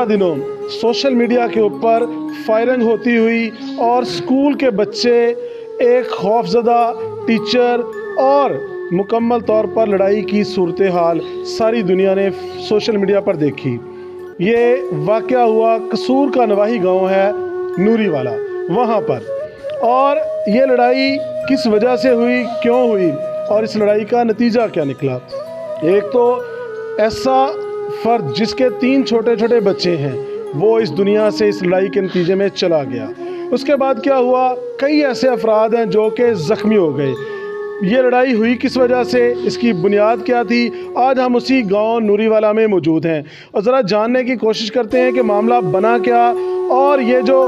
दिनों social media के ऊपर फायरिंग होती हुई और स्कूल के बच्चे, एक खौफजदा टीचर और मुकम्मल तौर पर लड़ाई की सूरत हाल सारी दुनिया ने सोशल मीडिया पर देखी। ये वाक़या हुआ कसूर का नवाही गांव है नूरी वाला, वहाँ पर। और ये लड़ाई किस वजह से हुई, क्यों हुई और इस लड़ाई का नतीजा क्या निकला। एक तो ऐसा फ़र्द जिसके 3 छोटे छोटे बच्चे हैं वो इस दुनिया से इस लड़ाई के नतीजे में चला गया। उसके बाद क्या हुआ, कई ऐसे अफराद हैं जो कि ज़ख्मी हो गए। ये लड़ाई हुई किस वजह से, इसकी बुनियाद क्या थी, आज हम उसी गांव नूरीवाला में मौजूद हैं और ज़रा जानने की कोशिश करते हैं कि मामला बना क्या और ये जो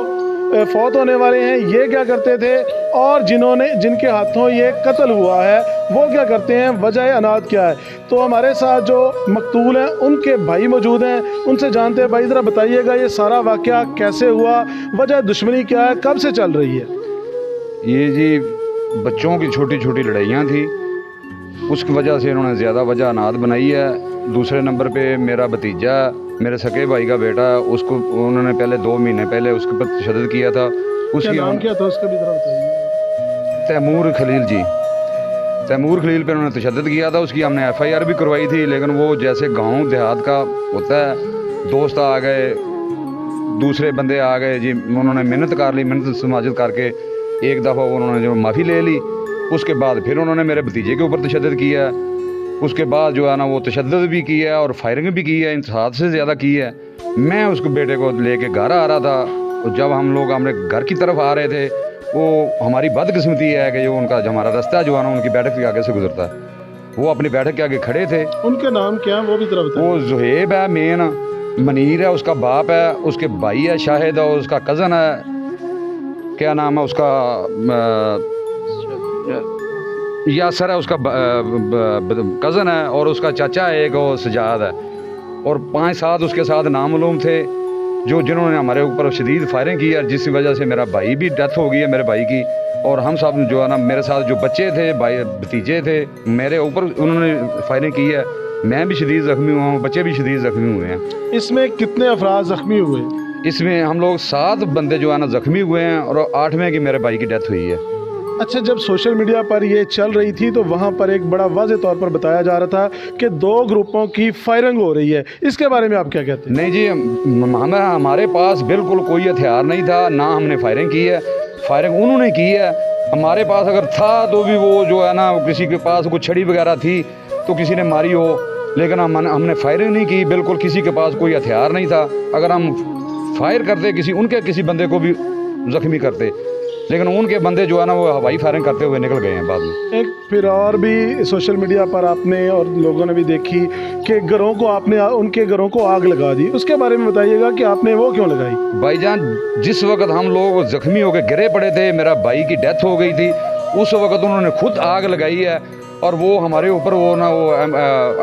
फौत होने वाले हैं ये क्या करते थे और जिनके हाथों ये कत्ल हुआ है वो क्या करते हैं, वजह अनाद क्या है। तो हमारे साथ जो मकतूल हैं उनके भाई मौजूद हैं, उनसे जानते हैं। भाई ज़रा बताइएगा ये सारा वाक़या कैसे हुआ, वजह दुश्मनी क्या है, कब से चल रही है। ये जी बच्चों की छोटी छोटी लड़ाइयाँ थी, उसकी वजह से इन्होंने ज़्यादा वजह अनाद बनाई है। दूसरे नंबर पे मेरा भतीजा, मेरे सके भाई का बेटा, उसको उन्होंने पहले 2 महीने पहले उसके पर तशद्दुद किया था। उसकी नाम क्या था उसका भी ज़रा बताइए। तैमूर खलील जी, तैमूर खलील पे उन्होंने तशद्दुद किया था। उसकी हमने FIR भी करवाई थी, लेकिन वो जैसे गांव देहात का होता है, दोस्त आ गए, दूसरे बंदे आ गए जी, उन्होंने मिन्नत कर ली, मिन्नत समाजत करके एक दफ़ा उन्होंने जो माफ़ी ले ली। उसके बाद फिर उन्होंने मेरे भतीजे के ऊपर तशद्दुद किया। उसके बाद जो है ना वो तशद्दुद भी की है और फायरिंग भी की है, इन हाथ से ज़्यादा की है। मैं उसके बेटे को लेके घर आ रहा था और जब हम लोग हमारे घर की तरफ आ रहे थे, वो हमारी बदकिस्मती है कि जो उनका जो हमारा रास्ता जो है ना उनकी बैठक के आगे से गुजरता है। वो अपनी बैठक के आगे खड़े थे। उनके नाम क्या है वो भी तरह बताइए। वो जुहेब है मेन, मनीर है उसका बाप है, उसके भाई है शाहिद है, उसका कज़न है, क्या नाम है उसका, यासर है उसका कज़न है, और उसका चाचा है एक, वो सजाद है, और 5-7 उसके साथ नामालूम थे जिन्होंने हमारे ऊपर शदीद फायरिंग की है, जिसकी वजह से मेरा भाई भी डेथ हो गई है, मेरे भाई की। और हम सब जो है ना, मेरे साथ जो बच्चे थे, भाई भतीजे थे, मेरे ऊपर उन्होंने फायरिंग की है। मैं भी शदीद ज़ख्मी हुआ हूँ, बच्चे भी शदीद ज़ख्मी हुए हैं। इसमें कितने अफराद ज़ख्मी हुए? इसमें हम लोग 7 बंदे जो है ना ज़ख्मी हुए हैं और 8वें की मेरे भाई की डेथ हुई है। अच्छा, जब सोशल मीडिया पर ये चल रही थी तो वहाँ पर एक बड़ा वाज़ेह तौर पर बताया जा रहा था कि 2 ग्रुपों की फायरिंग हो रही है, इसके बारे में आप क्या कहते हैं? नहीं जी, हमारे पास बिल्कुल कोई हथियार नहीं था, ना हमने फायरिंग की है, फायरिंग उन्होंने की है। हमारे पास अगर था तो भी वो जो है ना, किसी के पास कोई छड़ी वगैरह थी तो किसी ने मारी हो, लेकिन हमने फायरिंग नहीं की। बिल्कुल किसी के पास कोई हथियार नहीं था। अगर हम फायर करते किसी बंदे को भी ज़ख्मी करते, लेकिन उनके बंदे जो है ना वो हवाई फायरिंग करते हुए निकल गए हैं बाद में। एक फिर और भी सोशल मीडिया पर आपने और लोगों ने भी देखी कि घरों को आपने उनके घरों को आग लगा दी, उसके बारे में बताइएगा कि आपने वो क्यों लगाई? भाईजान, जिस वक्त हम लोग ज़ख्मी होकर गिरे पड़े थे, मेरा भाई की डेथ हो गई थी, उस वक्त उन्होंने खुद आग लगाई है और वो हमारे ऊपर वो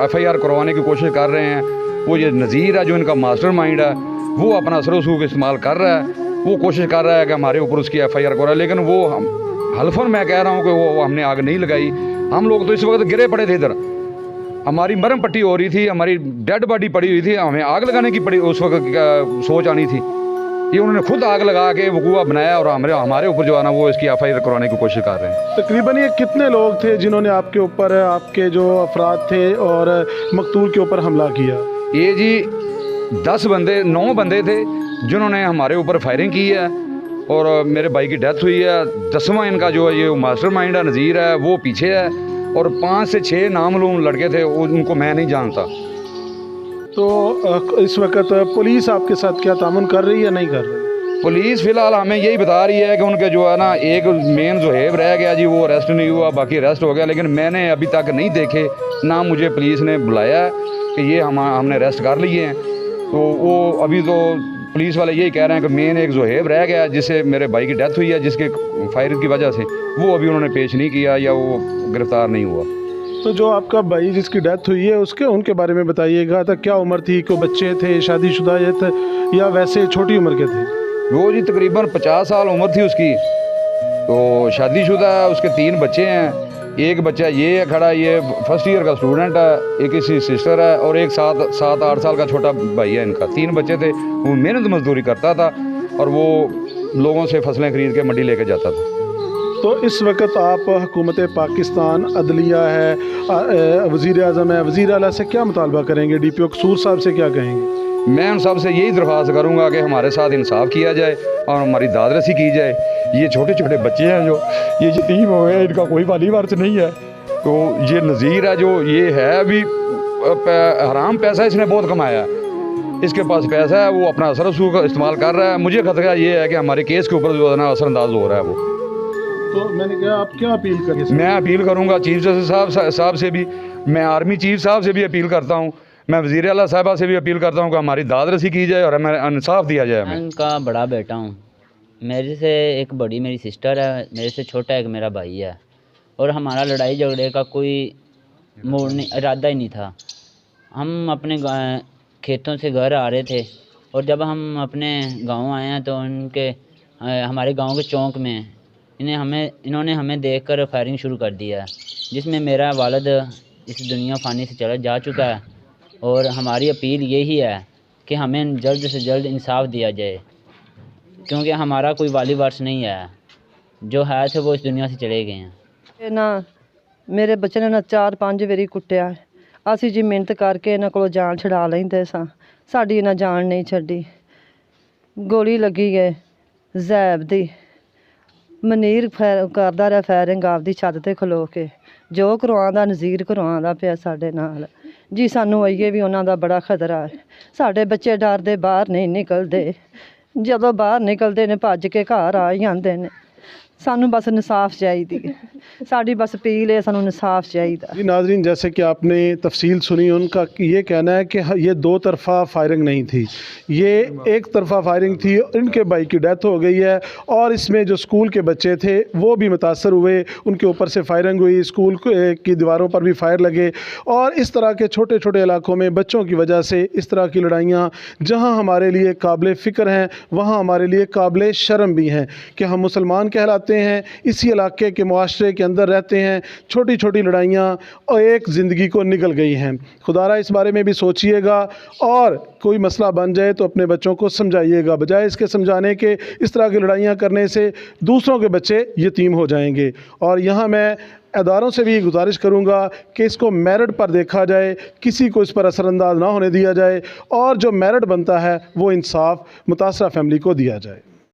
FIR करवाने की कोशिश कर रहे हैं। वो ये नज़ीर है जो इनका मास्टरमाइंड है, वो अपना असर रसूख इस्तेमाल कर रहा है, वो कोशिश कर रहा है कि हमारे ऊपर उसकी FIR करा, लेकिन वो हल्फन मैं कह रहा हूँ कि वो हमने आग नहीं लगाई। हम लोग तो इस वक्त गिरे पड़े थे, इधर हमारी मरम पट्टी हो रही थी, हमारी डेड बॉडी पड़ी हुई थी, हमें आग लगाने की पड़ी उस वक्त सोच आनी थी। ये उन्होंने खुद आग लगा के वकूआ बनाया और हमारे ऊपर जो है ना वो इसकी FIR करवाने की कोशिश कर रहे हैं। तकरीबन ये कितने लोग थे जिन्होंने आपके ऊपर, आपके जो अफराद थे और मकतूल के ऊपर हमला किया? ये जी 9 बंदे थे जिन्होंने हमारे ऊपर फायरिंग की है और मेरे भाई की डेथ हुई है। 10वां इनका जो है ये मास्टरमाइंड है, नज़ीर है, वो पीछे है, और 5 से 6 नामालूम लड़के थे, उनको मैं नहीं जानता। तो इस वक्त पुलिस आपके साथ क्या तामुन कर रही है, नहीं कर रही? पुलिस फ़िलहाल हमें यही बता रही है कि उनके जो है ना एक मेन जुहेब रह गया जी, वो अरेस्ट नहीं हुआ, बाकी अरेस्ट हो गया, लेकिन मैंने अभी तक नहीं देखे, ना मुझे पुलिस ने बुलाया है कि ये हमने अरेस्ट कर लिए हैं। तो वो अभी तो पुलिस वाले यही कह रहे हैं कि मेन एक जुहेब रह गया जिससे मेरे भाई की डेथ हुई है, जिसके फायरिंग की वजह से, वो अभी उन्होंने पेश नहीं किया या वो गिरफ़्तार नहीं हुआ। तो जो आपका भाई जिसकी डेथ हुई है उनके बारे में बताइएगा। तो क्या उम्र थी, कोई बच्चे थे, शादीशुदा थे या वैसे छोटी उम्र के थे? वो जी तकरीबन 50 साल उम्र थी उसकी, तो शादीशुदा, उसके 3 बच्चे हैं। एक बच्चा ये है खड़ा, ये फर्स्ट ईयर का स्टूडेंट है, एक इसकी सिस्टर है और एक 7-8 साल का छोटा भाई है इनका। 3 बच्चे थे। वो मेहनत मजदूरी करता था और वो लोगों से फसलें खरीद के मंडी लेके जाता था। तो इस वक्त आप हुकूमत पाकिस्तान, अदलिया है, वज़ीर आज़म है, वज़ीर आला से क्या मुतालबा करेंगे? DPO कसूर साहब से क्या कहेंगे? मैं उन सब से यही दरख्वास्त करूँगा कि हमारे साथ इंसाफ किया जाए और हमारी दादरसी की जाए। ये छोटे छोटे बच्चे हैं जो ये यतीम हो गए, इनका कोई वाली वारिस नहीं है। तो ये नज़ीर है जो ये है अभी हराम पैसा इसने बहुत कमाया है, इसके पास पैसा है, वो अपना असर रसूख इस्तेमाल कर रहा है। मुझे खतरा ये है कि हमारे केस के ऊपर जो है ना असरअंदाज हो रहा है वो। तो मैंने कहा आप क्या अपील करें? मैं अपील करूँगा चीफ जस्टिस साहब से भी, मैं आर्मी चीफ साहब से भी अपील करता हूँ, मैं वज़ीर आला साहिबा से भी अपील करता हूँ कि हमारी दादरसी की जाए और हमें इंसाफ दिया जाए। मैं उनका बड़ा बेटा हूँ। मेरे से एक बड़ी मेरी सिस्टर है, मेरे से छोटा एक मेरा भाई है। और हमारा लड़ाई झगड़े का कोई मूड नहीं, इरादा ही नहीं था। हम अपने खेतों से घर आ रहे थे और जब हम अपने गांव आए हैं तो हमारे गांव के चौक में इन्होंने हमें देखकर फायरिंग शुरू कर दिया है, जिसमें मेरा वालिद इस दुनिया फ़ानी से चला जा चुका है। और हमारी अपील यही है कि हमें जल्द से जल्द इंसाफ दिया जाए, क्योंकि हमारा कोई वाली वारिस नहीं है। जो है थे वो इस दुनिया से चले गए हैं। ना मेरे बच्चे ने ना 4-5 वारी कुੱਟਿਆ। ਅਸੀਂ ਜੀ ਮਿਹਨਤ ਕਰਕੇ ਇਹਨਾਂ ਕੋਲੋਂ ਜਾਨ ਛੁਡਾ ਲੈਂਦੇ ਸਾਂ, ਸਾਡੀ ਇਹਨਾਂ ਜਾਨ ਨਹੀਂ ਛੱਡੀ। ਗੋਲੀ ਲੱਗੀ ਹੈ ਜ਼ੈਬ ਦੀ। ਮਨੀਰ ਕਰਦਾ ਰਿਹਾ ਫਾਇਰਿੰਗ ਆਪਦੀ ਛੱਤ ਤੇ ਖਲੋ ਕੇ, ਜੋ ਕਰਵਾਉਂਦਾ ਨਜ਼ੀਰ ਕਰਵਾਉਂਦਾ ਪਿਆ ਸਾਡੇ ਨਾਲ ਜੀ। ਸਾਨੂੰ ਅਈਏ ਵੀ ਉਹਨਾਂ ਦਾ ਬੜਾ ਖਤਰਾ ਹੈ। ਸਾਡੇ ਬੱਚੇ ਡਰਦੇ ਬਾਹਰ ਨਹੀਂ ਨਿਕਲਦੇ, ਜਦੋਂ ਬਾਹਰ ਨਿਕਲਦੇ ਨੇ ਭੱਜ ਕੇ ਘਰ ਆ ਜਾਂਦੇ ਨੇ। सानू बस इंसाफ चाहिए, साड़ी बस अपील है, सानू इंसाफ चाहिए। जी नाज़रीन, जैसे कि आपने तफसील सुनी, उनका ये कहना है कि ये 2 तरफ़ा फायरिंग नहीं थी, ये एक तरफ़ा फायरिंग थी। इनके भाई की डेथ हो गई है और इसमें जो स्कूल के बच्चे थे वो भी मुतासर हुए, उनके ऊपर से फायरिंग हुई, स्कूल की दीवारों पर भी फायर लगे। और इस तरह के छोटे छोटे इलाकों में बच्चों की वजह से इस तरह की लड़ाइयाँ जहाँ हमारे लिए काबिल फ़िक्र हैं, वहाँ हमारे लिए काबिल शर्म भी हैं कि हम मुसलमान कहलाते हैं, इसी इलाके के मुआशरे के अंदर रहते हैं। छोटी छोटी लड़ाइयाँ और एक ज़िंदगी को निकल गई हैं। खुदारा इस बारे में भी सोचिएगा और कोई मसला बन जाए तो अपने बच्चों को समझाइएगा, बजाय इसके समझाने के इस तरह की लड़ाइयाँ करने से दूसरों के बच्चे यतीम हो जाएंगे। और यहाँ मैं अदारों से भी गुजारिश करूँगा कि इसको मेरिट पर देखा जाए, किसी को इस पर असरअंदाज ना होने दिया जाए और जो मेरिट बनता है वो इंसाफ मुतासरा फैमिली को दिया जाए।